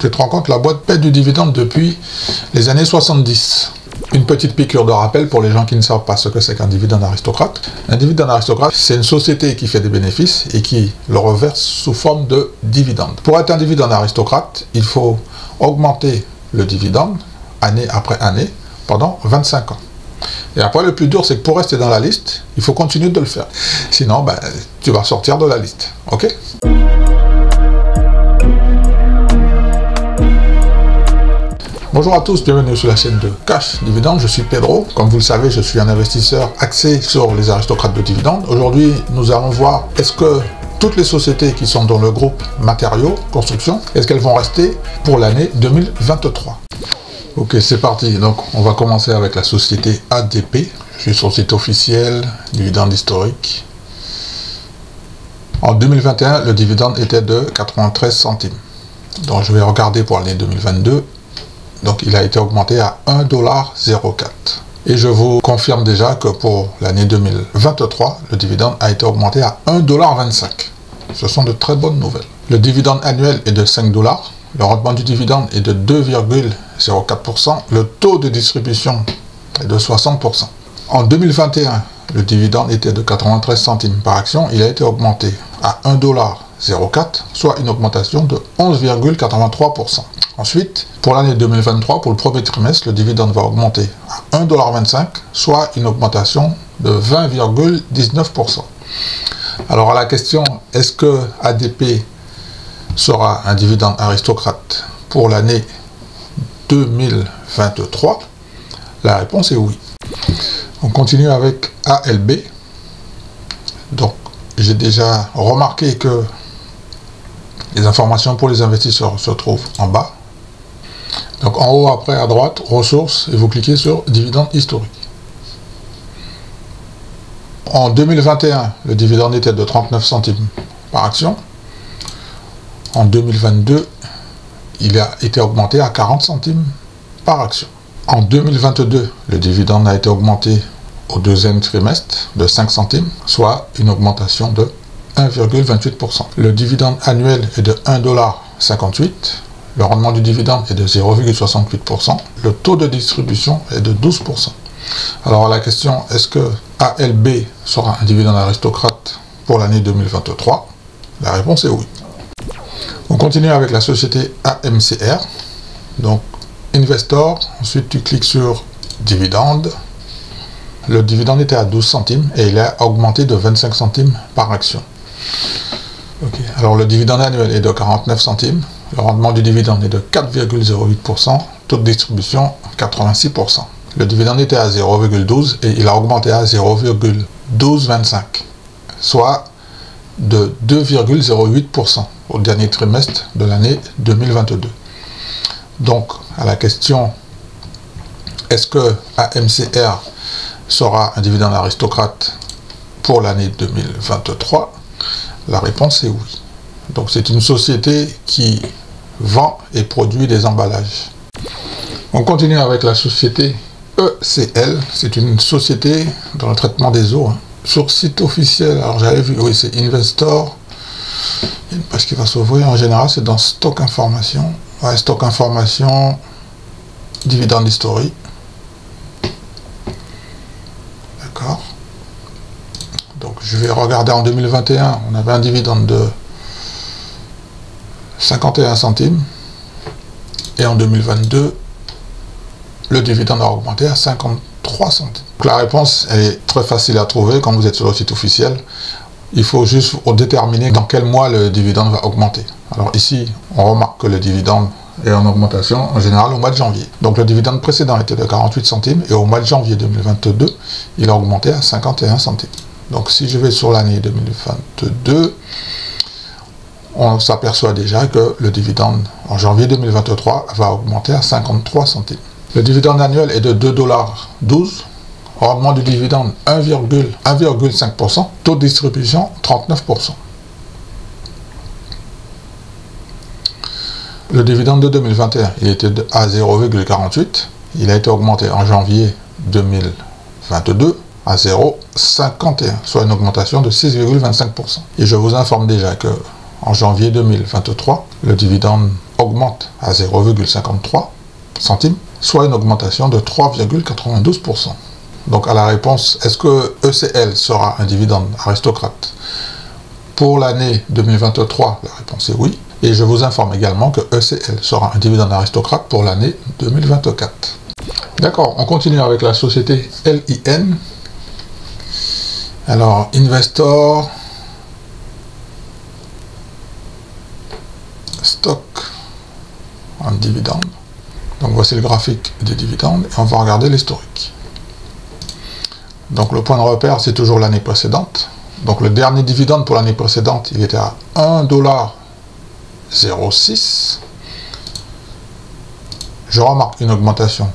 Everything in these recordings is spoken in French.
Tu te rends compte, la boîte paie du dividende depuis les années 70. Une petite piqûre de rappel pour les gens qui ne savent pas ce que c'est qu'un dividende aristocrate. Un dividende aristocrate, c'est une société qui fait des bénéfices et qui le reverse sous forme de dividende. Pour être un dividende aristocrate, il faut augmenter le dividende année après année pendant 25 ans. Et après, le plus dur, c'est que pour rester dans la liste, il faut continuer de le faire. Sinon, tu vas sortir de la liste. OK ? Bonjour à tous, bienvenue sur la chaîne de Cash Dividende, je suis Pedro. Comme vous le savez, je suis un investisseur axé sur les aristocrates de dividendes. Aujourd'hui, nous allons voir, est-ce que toutes les sociétés qui sont dans le groupe matériaux, construction, est-ce qu'elles vont rester pour l'année 2023? Ok, c'est parti. Donc, on va commencer avec la société ADP. Je suis sur le site officiel, dividende historique. En 2021, le dividende était de 93 centimes. Donc, je vais regarder pour l'année 2022. Donc, il a été augmenté à 1,04 $. Et je vous confirme déjà que pour l'année 2023, le dividende a été augmenté à 1,25 $. Ce sont de très bonnes nouvelles. Le dividende annuel est de 5 $. Le rendement du dividende est de 2,04%. Le taux de distribution est de 60%. En 2021, le dividende était de 93 centimes par action. Il a été augmenté à 1,04 $, soit une augmentation de 11,83%. Ensuite, pour l'année 2023, pour le premier trimestre, le dividende va augmenter à 1,25 $, soit une augmentation de 20,19%. Alors à la question, est-ce que ADP sera un dividende aristocrate pour l'année 2023? La réponse est oui. On continue avec ALB. Donc, j'ai déjà remarqué que les informations pour les investisseurs se trouvent en bas. Donc en haut, après, à droite, ressources, et vous cliquez sur dividende historique. En 2021, le dividende était de 39 centimes par action. En 2022, il a été augmenté à 40 centimes par action. En 2022, le dividende a été augmenté au deuxième trimestre de 5 centimes, soit une augmentation de 1,28%. Le dividende annuel est de 1,58 $. Le rendement du dividende est de 0,68%. Le taux de distribution est de 12%. Alors la question, est-ce que ALB sera un dividende aristocrate pour l'année 2023? La réponse est oui. On continue avec la société AMCR. Donc, Investor. Ensuite, tu cliques sur Dividende. Le dividende était à 12 centimes et il a augmenté de 25 centimes par action. Okay. Alors, le dividende annuel est de 49 centimes. Le rendement du dividende est de 4,08%. Taux de distribution, 86%. Le dividende était à 0,12 et il a augmenté à 0,1225, soit de 2,08% au dernier trimestre de l'année 2022. Donc, à la question, est-ce que AMCR sera un dividende aristocrate pour l'année 2023? La réponse est oui. Donc, c'est une société qui vend et produit des emballages. On continue avec la société ECL. C'est une société dans le traitement des eaux. Sur site officiel, alors j'avais vu, oui, c'est Investor. Il y a une page qui va s'ouvrir. En général, c'est dans Stock Information. Ouais, Stock Information, dividende historique. D'accord. Donc, je vais regarder en 2021. On avait un dividende de 51 centimes. Et en 2022, le dividende a augmenté à 53 centimes. Donc la réponse est très facile à trouver quand vous êtes sur le site officiel. Il faut juste déterminer dans quel mois le dividende va augmenter. Alors ici, on remarque que le dividende est en augmentation en général au mois de janvier. Donc le dividende précédent était de 48 centimes et au mois de janvier 2022, il a augmenté à 51 centimes. Donc si je vais sur l'année 2022, on s'aperçoit déjà que le dividende en janvier 2023 va augmenter à 53 centimes. Le dividende annuel est de 2,12 $. Rendement du dividende 1,5%. Taux de distribution 39%. Le dividende de 2021, il était à 0,48. Il a été augmenté en janvier 2022 à 0,51, soit une augmentation de 6,25%. Et je vous informe déjà que en janvier 2023, le dividende augmente à 0,53 centimes, soit une augmentation de 3,92%. Donc à la réponse, est-ce que ECL sera un dividende aristocrate pour l'année 2023? La réponse est oui. Et je vous informe également que ECL sera un dividende aristocrate pour l'année 2024. D'accord, on continue avec la société LIN. Alors, Investor, stock en dividende. Donc voici le graphique des dividendes et on va regarder l'historique. Donc le point de repère, c'est toujours l'année précédente. Donc le dernier dividende pour l'année précédente, il était à 1,06 $. Je remarque une augmentation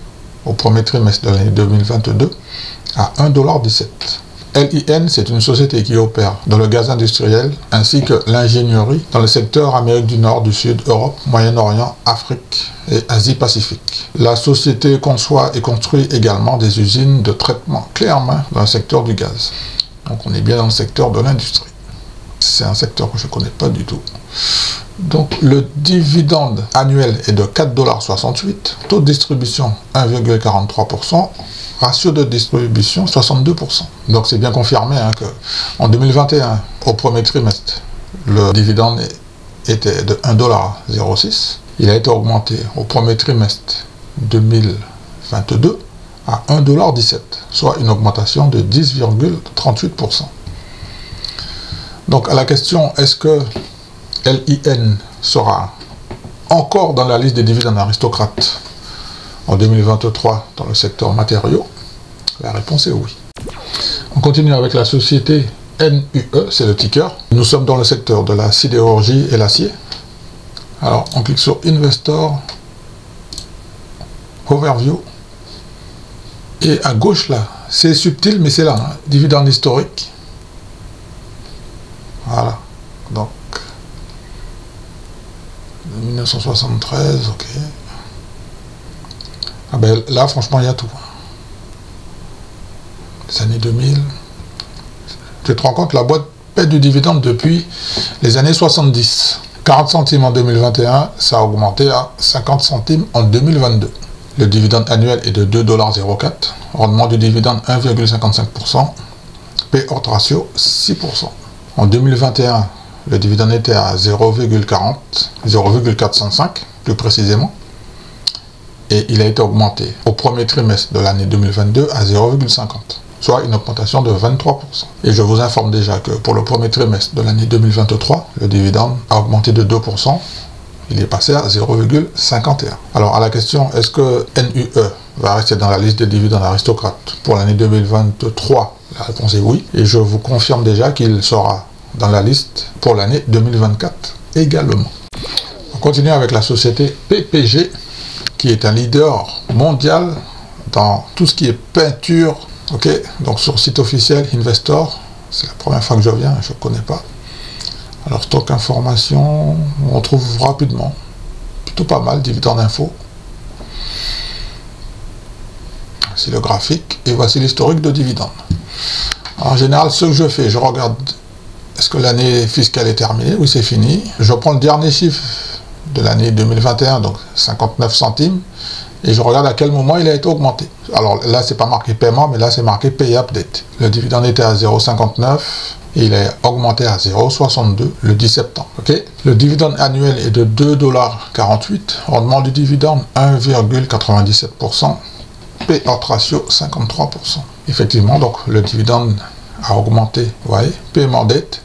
au premier trimestre de l'année 2022 à 1,17 $. LIN, c'est une société qui opère dans le gaz industriel ainsi que l'ingénierie dans le secteur Amérique du Nord, du Sud, Europe, Moyen-Orient, Afrique et Asie-Pacifique. La société conçoit et construit également des usines de traitement clé en main dans le secteur du gaz. Donc on est bien dans le secteur de l'industrie. C'est un secteur que je ne connais pas du tout. Donc le dividende annuel est de 4,68 $, taux de distribution 1,43%, ratio de distribution 62%. Donc c'est bien confirmé que en 2021, au premier trimestre, le dividende était de 1,06 $. Il a été augmenté au premier trimestre 2022 à 1,17 $, soit une augmentation de 10,38%. Donc à la question, est-ce que LIN sera encore dans la liste des dividendes aristocrates en 2023 dans le secteur matériaux? La réponse est oui. On continue avec la société NUE, c'est le ticker. Nous sommes dans le secteur de la sidérurgie et l'acier. Alors on clique sur Investor, Overview, et à gauche là, c'est subtil mais c'est là, dividende historique. Voilà, donc 1973, ok. Ah ben là, franchement, il y a tout. Les années 2000. Tu te rends compte, la boîte paie du dividende depuis les années 70. 40 centimes en 2021, ça a augmenté à 50 centimes en 2022. Le dividende annuel est de 2,04 $. Rendement du dividende 1,55%. Payout ratio 6%. En 2021, le dividende était à 0,405 plus précisément. Et il a été augmenté au premier trimestre de l'année 2022 à 0,50, soit une augmentation de 23%. Et je vous informe déjà que pour le premier trimestre de l'année 2023, le dividende a augmenté de 2%. Il est passé à 0,51. Alors à la question, est-ce que NUE va rester dans la liste des dividendes aristocrates pour l'année 2023? La réponse est oui. Et je vous confirme déjà qu'il sera dans la liste pour l'année 2024 également. On continue avec la société PPG, qui est un leader mondial dans tout ce qui est peinture. Ok, donc sur le site officiel Investor, c'est la première fois que je viens, je ne connais pas. Alors stock information, on trouve rapidement, plutôt pas mal, dividende info. Voici le graphique et voici l'historique de dividendes. En général, ce que je fais, je regarde, est-ce que l'année fiscale est terminée? Oui, c'est fini. Je prends le dernier chiffre de l'année 2021, donc 59 centimes, et je regarde à quel moment il a été augmenté. Alors là, c'est pas marqué paiement, mais là, c'est marqué pay update. Le dividende était à 0,59 et il est augmenté à 0,62 le 10 septembre. Okay, le dividende annuel est de 2,48 $. Rendement du dividende 1,97%. Payout ratio 53%. Effectivement, donc le dividende a augmenté. Vous voyez, paiement dette.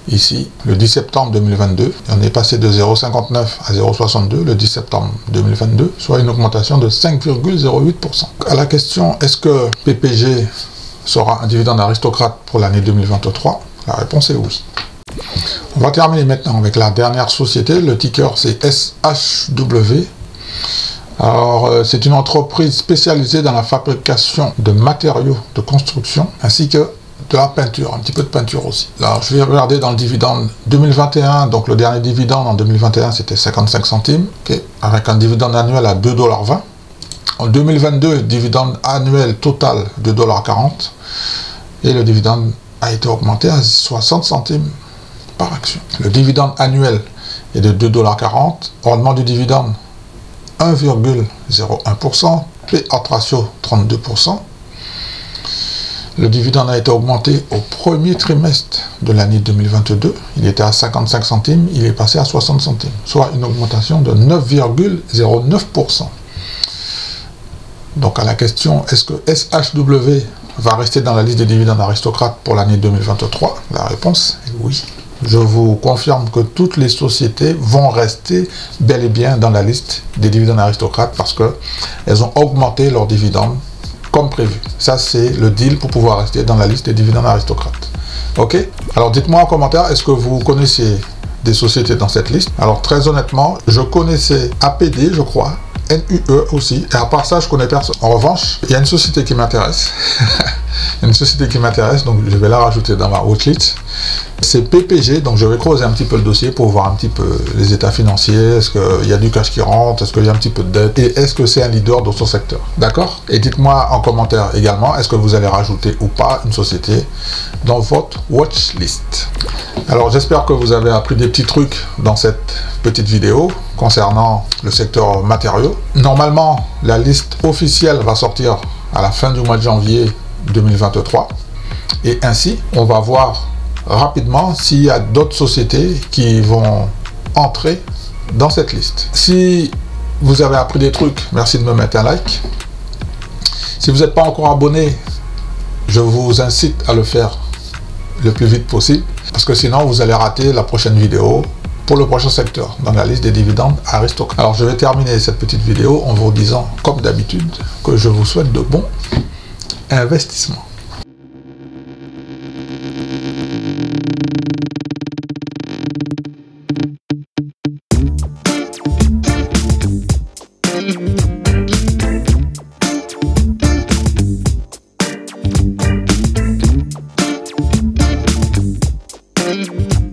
Ici, le 10 septembre 2022, on est passé de 0,59 à 0,62 le 10 septembre 2022, soit une augmentation de 5,08%. À la question, est-ce que PPG sera un dividende aristocrate pour l'année 2023? La réponse est oui. On va terminer maintenant avec la dernière société. Le ticker, c'est SHW. Alors, c'est une entreprise spécialisée dans la fabrication de matériaux de construction, ainsi que de la peinture, un petit peu de peinture aussi. Alors, je vais regarder dans le dividende 2021, donc le dernier dividende en 2021, c'était 55 centimes, okay, avec un dividende annuel à 2,20 $. En 2022, dividende annuel total de 2,40 $, et le dividende a été augmenté à 60 centimes par action. Le dividende annuel est de 2,40 $. Rendement du dividende 1,01%. Payout ratio 32%. Le dividende a été augmenté au premier trimestre de l'année 2022. Il était à 55 centimes, il est passé à 60 centimes, soit une augmentation de 9,09%. Donc à la question, est-ce que SHW va rester dans la liste des dividendes aristocrates pour l'année 2023? La réponse est oui. Je vous confirme que toutes les sociétés vont rester bel et bien dans la liste des dividendes aristocrates parce qu'elles ont augmenté leurs dividendes comme prévu. Ça, c'est le deal pour pouvoir rester dans la liste des dividendes aristocrates. Ok? Alors, dites-moi en commentaire, est-ce que vous connaissiez des sociétés dans cette liste? Alors, très honnêtement, je connaissais APD, je crois, NUE aussi, et à part ça, je connais personne. En revanche, il y a une société qui m'intéresse. Une société qui m'intéresse, donc je vais la rajouter dans ma watchlist. C'est PPG, donc je vais creuser un petit peu le dossier pour voir un petit peu les états financiers, est-ce qu'il y a du cash qui rentre, est-ce qu'il y a un petit peu de dette, et est-ce que c'est un leader dans son secteur. D'accord? Et dites-moi en commentaire également, est-ce que vous allez rajouter ou pas une société dans votre watchlist. Alors j'espère que vous avez appris des petits trucs dans cette petite vidéo concernant le secteur matériaux. Normalement, la liste officielle va sortir à la fin du mois de janvier 2023 et ainsi on va voir rapidement s'il y a d'autres sociétés qui vont entrer dans cette liste. Si vous avez appris des trucs, merci de me mettre un like. Si vous n'êtes pas encore abonné, je vous incite à le faire le plus vite possible parce que sinon vous allez rater la prochaine vidéo pour le prochain secteur dans la liste des dividendes aristocrates. Alors je vais terminer cette petite vidéo en vous disant comme d'habitude que je vous souhaite de bons investissements. Mm-hmm.